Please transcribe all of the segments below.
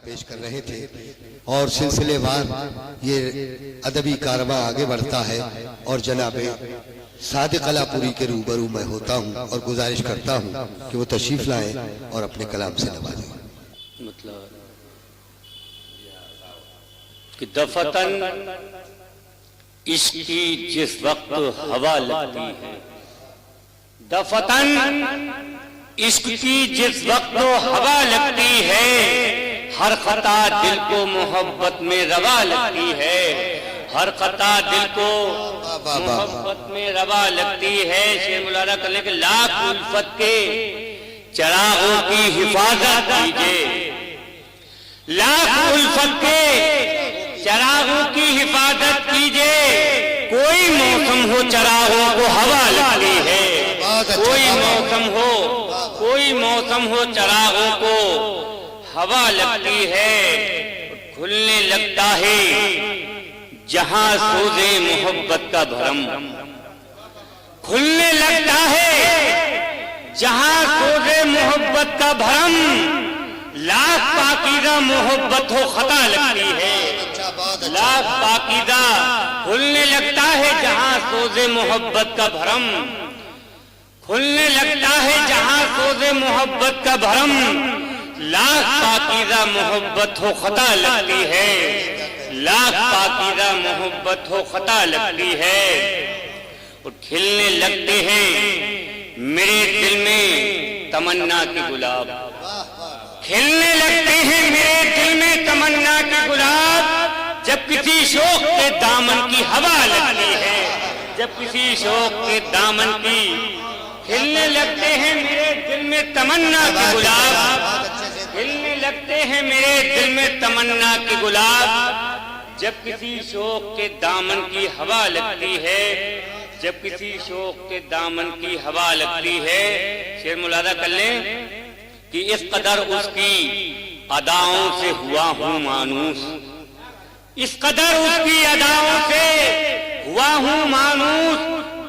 پیش کر رہے تھے اور سلسلے وار یہ ادبی کارواں آگے بڑھتا ہے اور جناب صادق علاپوری کے روبرو میں ہوتا ہوں اور گزارش کرتا ہوں کہ وہ تشریف لائیں اور اپنے کلام سے نوازیں۔ مطلب کہ دفتن عشق کی جس وقت ہوا لگتی ہے، دفتن عشق کی جس وقت ہوا لگتی ہے، ہر خطا دل کو محبت میں روا لگتی ہے، ہر خطا دل کو محبت میں روا لگتی ہے۔ شیر مولانا کرنے کے لاکھ الفت کے چراغوں کی حفاظت کیجئے، لاکھ الفت کے چراغوں کی حفاظت کیجئے، کوئی موسم ہو چراغوں کو ہوا لگتی ہے، کوئی موسم ہو چراغوں کو ہوا لگتی ہے، کھلنے لگتا ہے جہاں سوزے محبت کا بھرم، کھلنے لگتا ہے جہاں سوزے محبت کا بھرم، لاکھ پاکیزہ محبت ہو خطا لگتی ہے، لاکھ پاکیزہ کھلنے لگتا ہے جہاں سوزے محبت کا بھرم، کھلنے لگتا ہے جہاں سوزے محبت کا بھرم، لاکھ پاکیزہ محبت ہو خطا لگتی ہے، لاکھ پاکیزہ محبت ہو خطا لگتی ہے، اور کھلنے لگتے ہیں میرے دل میں تمنا کے گلاب، کھلنے لگتے ہیں میرے دل میں تمنا کے گلاب، جب کسی شوق کے دامن کی ہوا لگتی ہے، جب کسی شوق کے دامن کی کھلنے لگتے ہیں میرے دل میں تمنا کے گلاب، کھلنے لگتے ہیں میرے دل میں تمنا کے گلاب، جب کسی شوق کے دامن کی ہوا لگتی ہے، جب کسی شوق کے دامن کی ہوا لگتی ہے۔ شیر ملاحظہ کر لیں کہ اس قدر اس کی اداؤں سے ہوا ہوں مانوس، اس قدر اس کی اداؤں سے ہوا ہوں مانوس،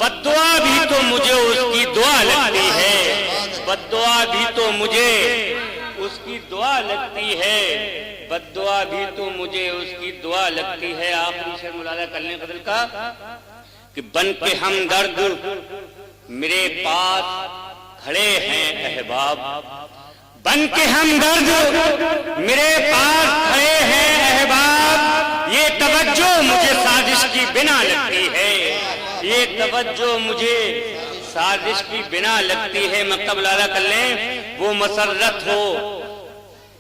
بددعا بھی تو مجھے اس کی دعا لگتی ہے، بددعا بھی تو مجھے اس کی دعا لگتی ہے، بددعا بھی تو مجھے اس کی دعا لگتی ہے۔ آخری شعر ملاحظہ کرنے قدر کا کہ بن کے ہمدرد میرے پاس کھڑے ہیں احباب، بن کے ہمدرد میرے پاس کھڑے ہیں احباب، یہ توجہ مجھے سازش کی بنا لگتی ہے، یہ توجہ مجھے سازش کی بنا لگتی ہے۔ مکتب لالا کر لیں وہ مسرت ہو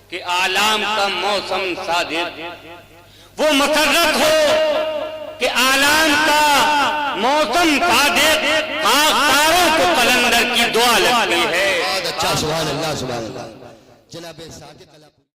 کہ آلام کا موسم صادق، وہ مسرت ہو کہ آلام کا موسم صادق، خاکساروں کو قلندر کی دعا لگتی ہے۔ سبحان اللہ سبحان اللہ جناب صادق